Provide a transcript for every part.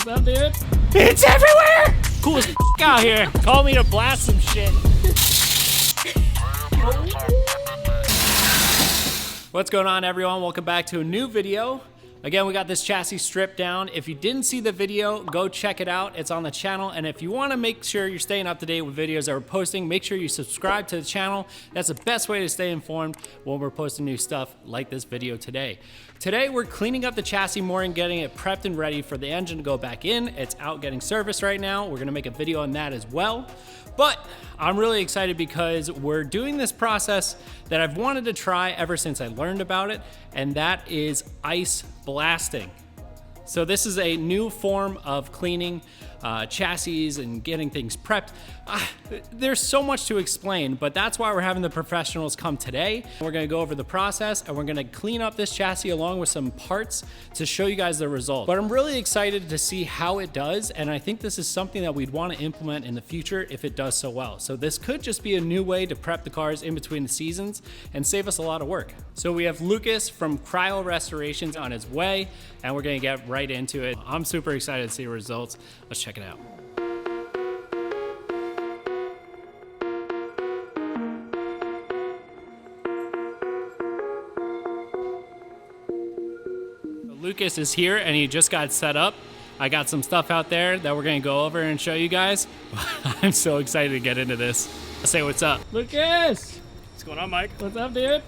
What's up, dude? It's everywhere! Cool as out here. Call me to blast some shit. What's going on, everyone? Welcome back to a new video. Again, we got this chassis stripped down. If you didn't see the video, go check it out. It's on the channel. And if you want to make sure you're staying up to date with videos that we're posting, make sure you subscribe to the channel. That's the best way to stay informed when we're posting new stuff like this video today. Today, we're cleaning up the chassis more and getting it prepped and ready for the engine to go back in. It's out getting serviced right now. We're gonna make a video on that as well. But I'm really excited because we're doing this process that I've wanted to try ever since I learned about it, and that is ice blasting. So this is a new form of cleaning chassis and getting things prepped. There's so much to explain, but that's why we're having the professionals come today. We're gonna go over the process and we're gonna clean up this chassis along with some parts to show you guys the result. But I'm really excited to see how it does, and I think this is something that we'd wanna implement in the future if it does so well. So this could just be a new way to prep the cars in between the seasons and save us a lot of work. So we have Lucas from Cryo Restorations on his way, and we're gonna get right into it. I'm super excited to see the results. Let's check it out. Lucas is here and he just got set up. I got some stuff out there that we're gonna go over and show you guys. I'm so excited to get into this. Say what's up. Lucas! What's going on, Mike? What's up, dude?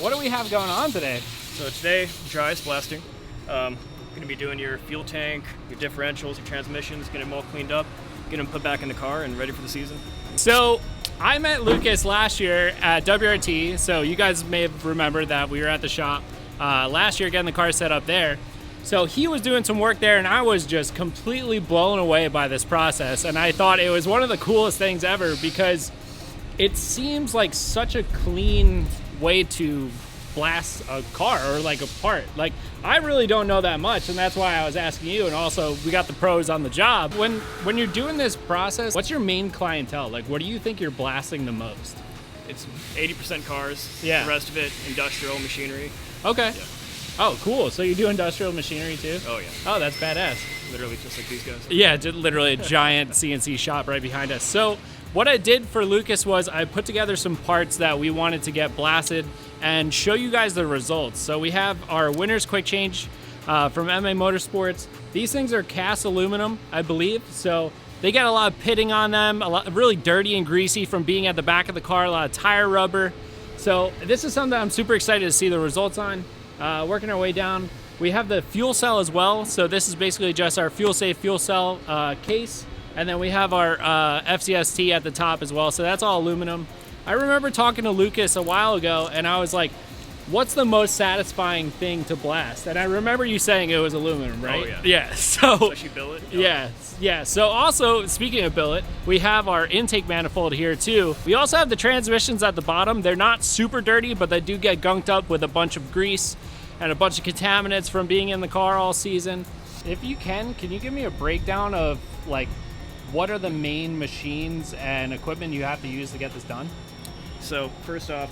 What do we have going on today? So today, dry ice blasting. Gonna be doing your fuel tank, your differentials, your transmissions, get them all cleaned up, get them put back in the car and ready for the season. So I met Lucas last year at WRT. So you guys may have remembered that we were at the shop last year getting the car set up there. So he was doing some work there and I was just completely blown away by this process. And I thought it was one of the coolest things ever because it seems like such a clean way to blast a car or like a part. Like, I really don't know that much, and that's why I was asking you. And also, we got the pros on the job. When you're doing this process, what's your main clientele? Like, what do you think you're blasting the most? It's 80% cars, Yeah. the rest of it industrial machinery. Okay. Yeah. Oh, cool. So you do industrial machinery too? Oh yeah, Oh, that's badass. literally just like these guys. Yeah, literally a giant CNC shop right behind us. So what I did for Lucas was I put together some parts that we wanted to get blasted and show you guys the results. So we have our Winner's Quick Change from MA Motorsports. These things are cast aluminum, I believe. So they get a lot of pitting on them, a lot really dirty and greasy from being at the back of the car, a lot of tire rubber. So this is something I'm super excited to see the results on. Working our way down. We have the fuel cell as well. So this is basically just our fuel safe fuel cell case. And then we have our FCST at the top as well. So that's all aluminum. I remember talking to Lucas a while ago and I was like, what's the most satisfying thing to blast? And I remember you saying it was aluminum, right? Oh yeah. Yeah, so. Especially billet. Yeah. So also, speaking of billet, we have our intake manifold here too. We also have the transmissions at the bottom. They're not super dirty, but they do get gunked up with a bunch of grease and a bunch of contaminants from being in the car all season. If you can you give me a breakdown of like, what are the main machines and equipment you have to use to get this done? So first off,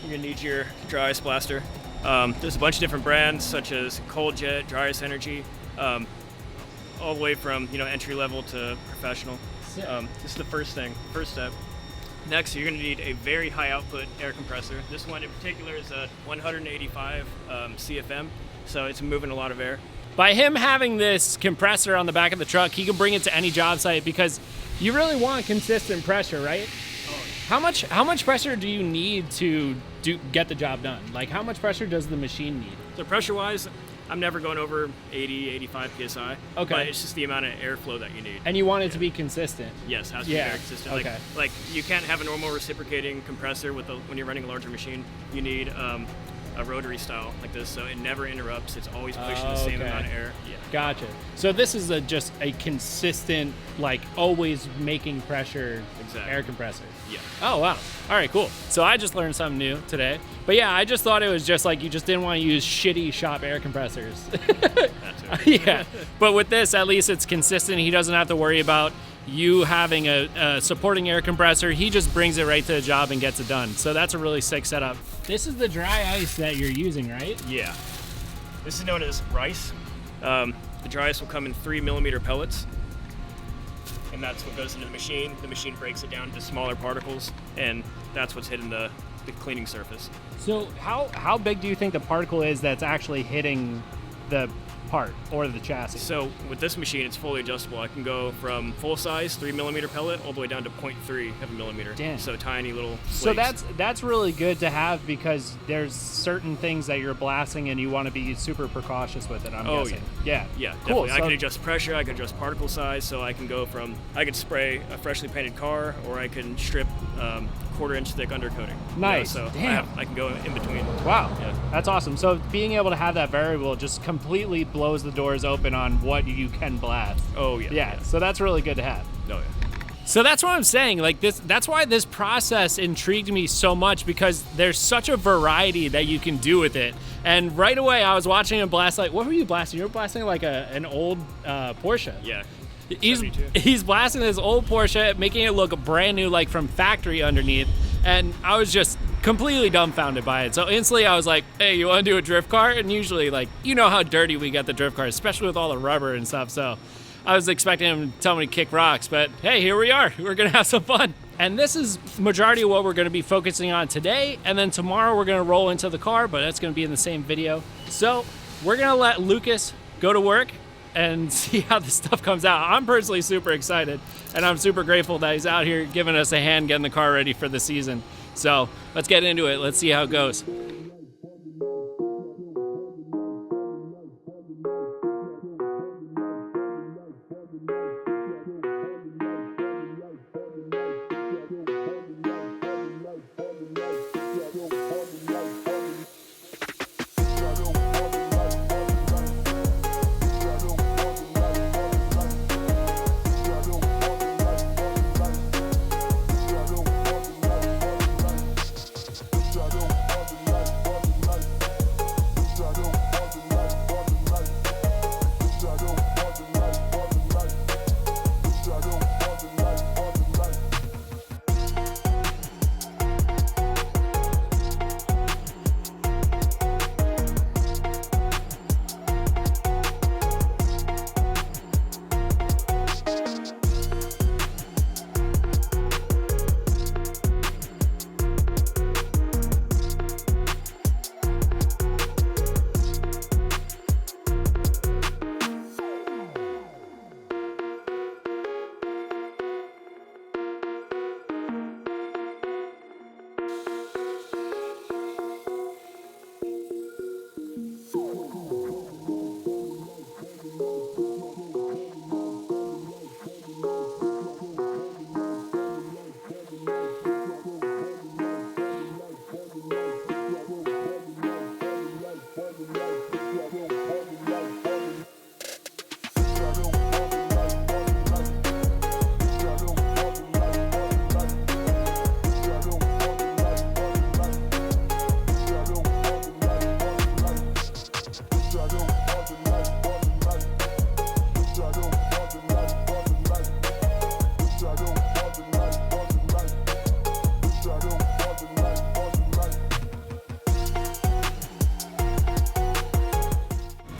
you're gonna need your dry ice blaster. There's a bunch of different brands such as Cold Jet, Dry Ice Energy, all the way from entry level to professional. This is the first step. Next, you're gonna need a very high output air compressor. This one in particular is a 185 CFM, so it's moving a lot of air. By him having this compressor on the back of the truck, he can bring it to any job site because you really want consistent pressure, right? How much pressure do you need to get the job done? Like, how much pressure does the machine need? So pressure-wise, I'm never going over 80, 85 PSI. Okay. But it's just the amount of airflow that you need. And you want it to be consistent. Yes, it has to be very consistent. Okay. Like you can't have a normal reciprocating compressor when you're running a larger machine. You need a rotary style like this, so it never interrupts. It's always pushing the same amount of air. Yeah. Gotcha. So this is just a consistent, like always making pressure air compressor. Yeah. Oh, wow. All right, cool. So I just learned something new today. But yeah, I just thought it was just like you just didn't want to use shitty shop air compressors. That's it. Yeah. But with this, at least it's consistent. He doesn't have to worry about you having a supporting air compressor. He just brings it right to the job and gets it done. So that's a really sick setup. This is the dry ice that you're using, right? Yeah. This is known as rice. The dry ice will come in 3mm pellets, and that's what goes into the machine. The machine breaks it down into smaller particles, and that's what's hitting the cleaning surface. So how big do you think the particle is that's actually hitting the part or the chassis? So with this machine, it's fully adjustable. I can go from full size 3mm pellet all the way down to 0.3 of a millimeter. Damn. So tiny little So flakes. that's really good to have, because there's certain things that you're blasting and you want to be super precautious with it, I'm guessing. Yeah, Cool. definitely. I can adjust pressure, I can adjust particle size, so I can go from, I could spray a freshly painted car, or I can strip 1/4-inch thick undercoating. Nice. You know, so Damn. I can go in between. Wow. Yeah. That's awesome. So being able to have that variable just completely blows the doors open on what you can blast. Oh yeah. Yeah. So that's really good to have. Oh yeah. So that's what I'm saying. Like this, that's why this process intrigued me so much, because there's such a variety that you can do with it. And right away, I was watching him blast. Like, what were you blasting? You were blasting like an old Porsche. Yeah. He's blasting this old Porsche, making it look brand new, like from factory underneath. And I was just completely dumbfounded by it. So instantly I was like, hey, you want to do a drift car? And usually, like, you know how dirty we get the drift cars, especially with all the rubber and stuff. So I was expecting him to tell me to kick rocks, but hey, here we are. We're going to have some fun. And this is majority of what we're going to be focusing on today. And then tomorrow we're going to roll into the car, but that's going to be in the same video. So we're going to let Lucas go to work and see how this stuff comes out. I'm personally super excited, and I'm super grateful that he's out here giving us a hand getting the car ready for the season. So let's get into it. Let's see how it goes.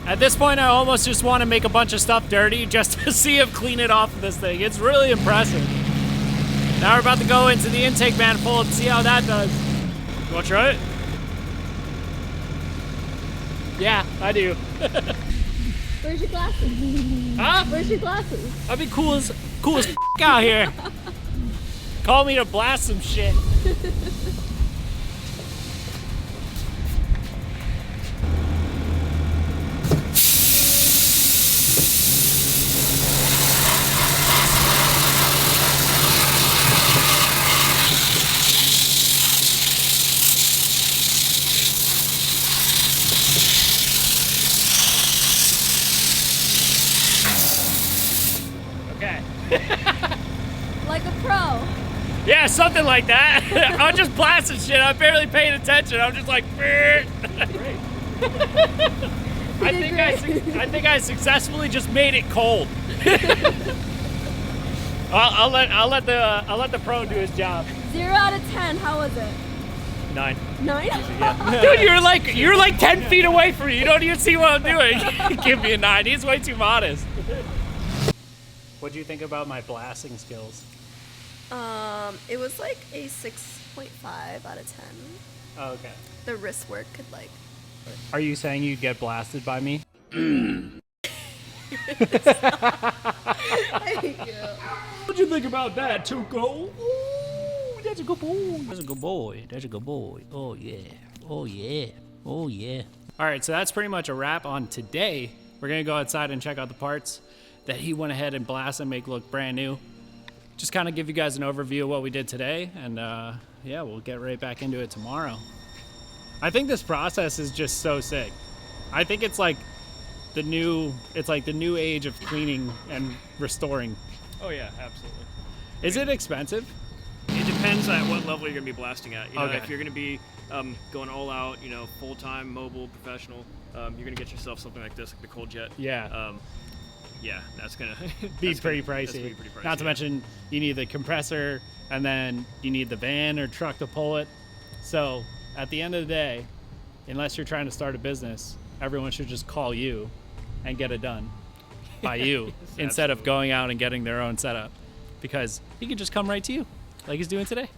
At this point, I almost just want to make a bunch of stuff dirty just to see him clean it off of this thing. It's really impressive. Now we're about to go into the intake manifold and see how that does. You want to try it? Yeah, I do. Where's your glasses? Huh? Where's your glasses? I'd be cool as f out here. Call me to blast some shit. Okay. Like a pro. Yeah, something like that. I'm just blasting shit. I'm barely paying attention. I'm just like, great. I think I successfully just made it cold. I'll let the pro do his job. 0 out of 10, how was it? 9. 9? Yeah. Dude, you're like 10 feet away from me. You don't even see what I'm doing. Give me a 9. He's way too modest. What do you think about my blasting skills? It was like a 6.5 out of 10. Oh, okay. The wrist work could like. Are you saying you'd get blasted by me? What'd you think about that, Tuco? Ooh, that's a good boy. That's a good boy. That's a good boy. Oh yeah. Oh yeah. Oh yeah. All right, so that's pretty much a wrap on today. We're gonna go outside and check out the parts that he went ahead and blasted and make look brand new. Just kind of give you guys an overview of what we did today, and yeah, we'll get right back into it tomorrow. I think this process is just so sick. I think it's like the new age of cleaning and restoring. Oh yeah, absolutely. Is it expensive? It depends at what level you're gonna be blasting at. You know, Okay. if you're gonna be going all out, you know, full-time, mobile, professional, you're gonna get yourself something like this, like the Cold Jet. Yeah. Yeah, that's gonna Be that's pretty gonna- pricey. that's gonna be pretty pricey. Not to yeah. mention you need the compressor, and then you need the van or truck to pull it. So at the end of the day, unless you're trying to start a business, everyone should just call you and get it done by you instead of Absolutely. going out and getting their own setup, because he can just come right to you like he's doing today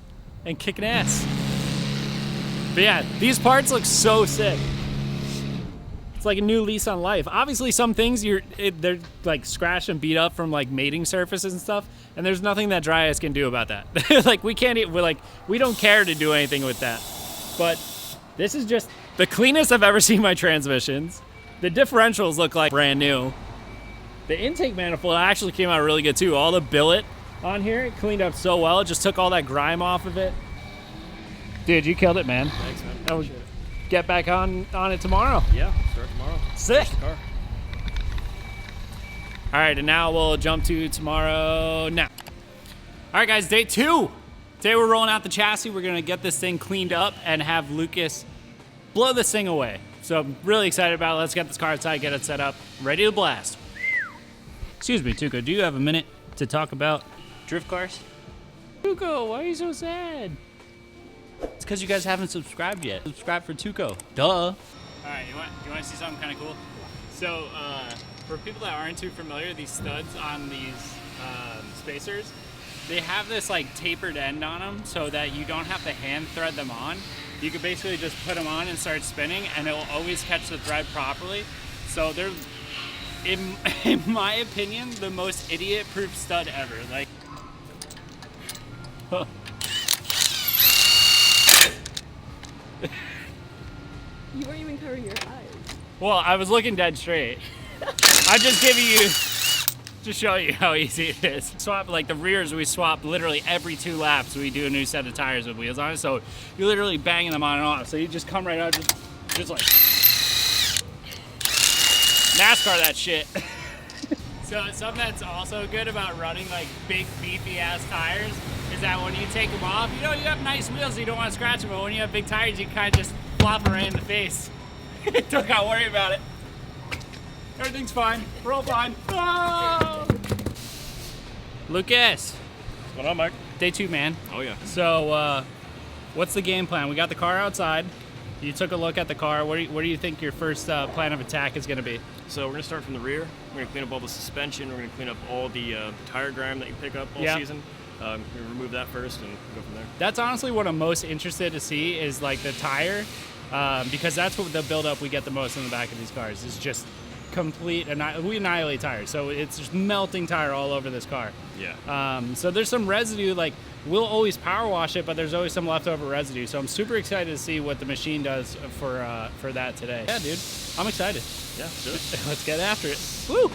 and kicking ass. But yeah, these parts look so sick. It's like a new lease on life. Obviously, some things they're like scratched and beat up from like mating surfaces and stuff, and there's nothing that dry ice can do about that. Like we don't care to do anything with that. But this is just the cleanest I've ever seen my transmissions. The differentials look like brand new. The intake manifold actually came out really good too. All the billet on here, it cleaned up so well. It just took all that grime off of it. Dude, you killed it, man. Thanks, man. I would Appreciate it. get back on it tomorrow. Yeah, start tomorrow. Sick. Finish the car. All right, and now we'll jump to tomorrow now. All right, guys, day 2. Today we're rolling out the chassis. We're gonna get this thing cleaned up and have Lucas blow this thing away. So I'm really excited about it. Let's get this car outside, get it set up, ready to blast. Excuse me, Tuco, do you have a minute to talk about drift cars? Tuco, why are you so sad? It's because you guys haven't subscribed yet. Subscribe for Tuco. Duh. All right, you want to see something kind of cool? So, for people that aren't too familiar, these studs on these spacers, they have this like tapered end on them so that you don't have to hand thread them on. You could basically just put them on and start spinning, and it will always catch the thread properly. So they're, in my opinion, the most idiot-proof stud ever. Like, You weren't even covering your eyes. well, I was looking dead straight. I'm just giving you, to show you how easy it is. Swap, like the rears, we swap literally every 2 laps. We do a new set of tires with wheels on it. So you're literally banging them on and off. So you just come right out, just like NASCAR that shit. So something that's also good about running like big beefy ass tires is that when you take them off, you know, you have nice wheels, so you don't want to scratch them, but when you have big tires, you kind of just flop them right in the face. Don't gotta worry about it. Everything's fine. We're all fine. Oh! Lucas, What's going on, Mike? day 2, man. Oh yeah. So, what's the game plan? We got the car outside. You took a look at the car. What do you think your first plan of attack is going to be? So we're gonna start from the rear. We're gonna clean up all the suspension. We're gonna clean up all the tire grime that you pick up all Yeah. season. We're gonna remove that first and go from there. That's honestly what I'm most interested to see is like the tire, because that's what the buildup we get the most in the back of these cars is just complete. We annihilate tires, so it's just melting tire all over this car. Yeah. So there's some residue, like we'll always power wash it, but there's always some leftover residue. So I'm super excited to see what the machine does for that today. Yeah, dude, I'm excited. Yeah. Let's do it. Let's get after it. Woo!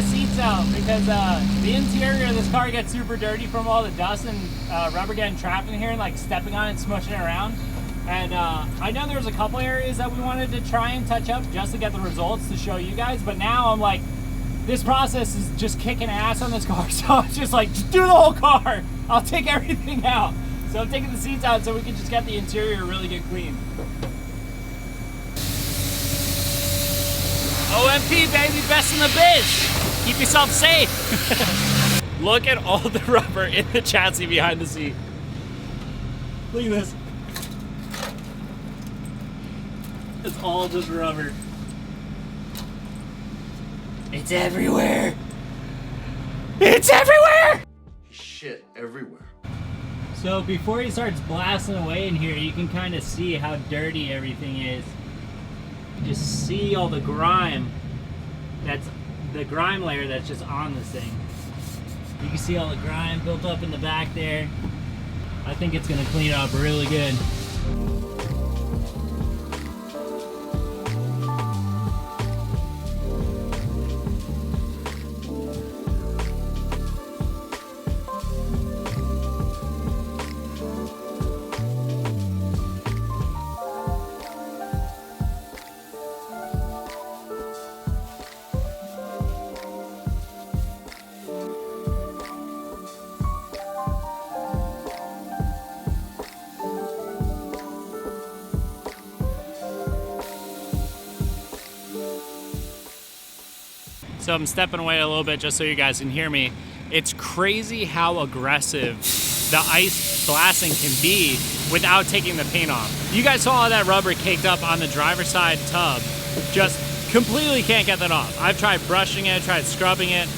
the seats out because the interior of this car gets super dirty from all the dust and rubber getting trapped in here and like stepping on it and smushing it around. And I know there's a couple areas that we wanted to try and touch up just to get the results to show you guys, but now I'm like, this process is just kicking ass on this car, so it's just like, just do the whole car. I'll take everything out. So I'm taking the seats out so we can just get the interior really good clean. OMP, baby, best in the biz. Keep yourself safe. Look at all the rubber in the chassis behind the seat. Look at this. It's all just rubber. It's everywhere. It's everywhere. Shit everywhere. So before he starts blasting away in here, you can kind of see how dirty everything is. You just see all the grime. That's the grime layer that's just on this thing. You can see all the grime built up in the back there. I think it's gonna clean it up really good. So I'm stepping away a little bit just so you guys can hear me. It's crazy how aggressive the ice blasting can be without taking the paint off. You guys saw all that rubber caked up on the driver's side tub. Just completely can't get that off. I've tried brushing it, tried scrubbing it.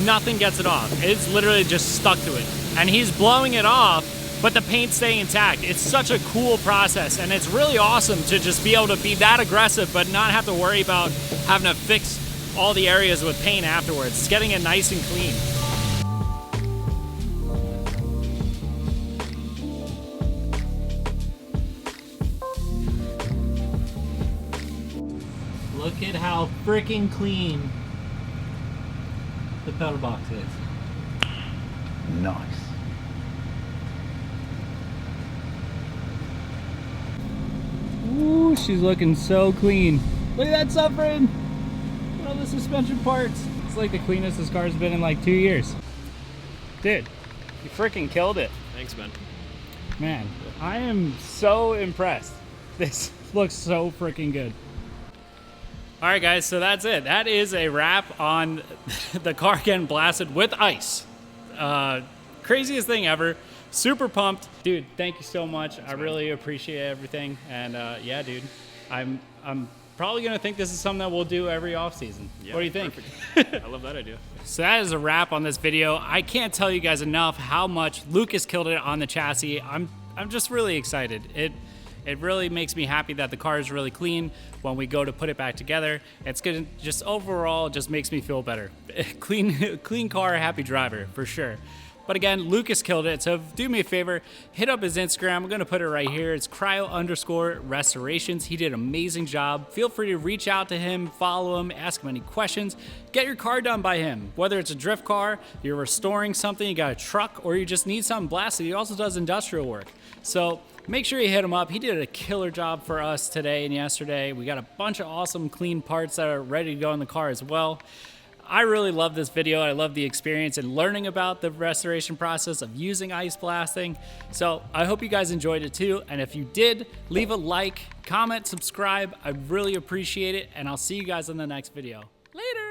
Nothing gets it off. It's literally just stuck to it. And he's blowing it off, but the paint's staying intact. It's such a cool process, and it's really awesome to just be able to be that aggressive but not have to worry about having to fix all the areas with paint afterwards. It's getting it nice and clean. Look at how freaking clean the pedal box is. Nice. Ooh, she's looking so clean. Look at that subframe. All the suspension parts. It's like the cleanest this car's been in like 2 years. Dude, you freaking killed it. Thanks, man. Man, I am so impressed. This looks so freaking good. All right, guys, so that's it. That is a wrap on the car getting blasted with ice. Craziest thing ever. Super pumped. Dude, thank you so much. Thanks, I really appreciate everything. And yeah, dude, I'm probably gonna think this is something that we'll do every off season. Yeah, what do you think? I love that idea. So that is a wrap on this video. I can't tell you guys enough how much Lucas killed it on the chassis. I'm just really excited. It really makes me happy that the car is really clean when we go to put it back together. It's gonna just overall just makes me feel better. Clean car, happy driver for sure. But again, Lucas killed it, so do me a favor, hit up his Instagram. I'm gonna put it right here. It's Cryo_Restorations. He did an amazing job. Feel free to reach out to him, follow him, ask him any questions. Get your car done by him. Whether it's a drift car, you're restoring something, you got a truck, or you just need something blasted. He also does industrial work. So make sure you hit him up. He did a killer job for us today and yesterday. We got a bunch of awesome clean parts that are ready to go in the car as well. I really love this video. I love the experience and learning about the restoration process of using ice blasting. So I hope you guys enjoyed it too. And if you did, leave a like, comment, subscribe. I really appreciate it. And I'll see you guys in the next video. Later.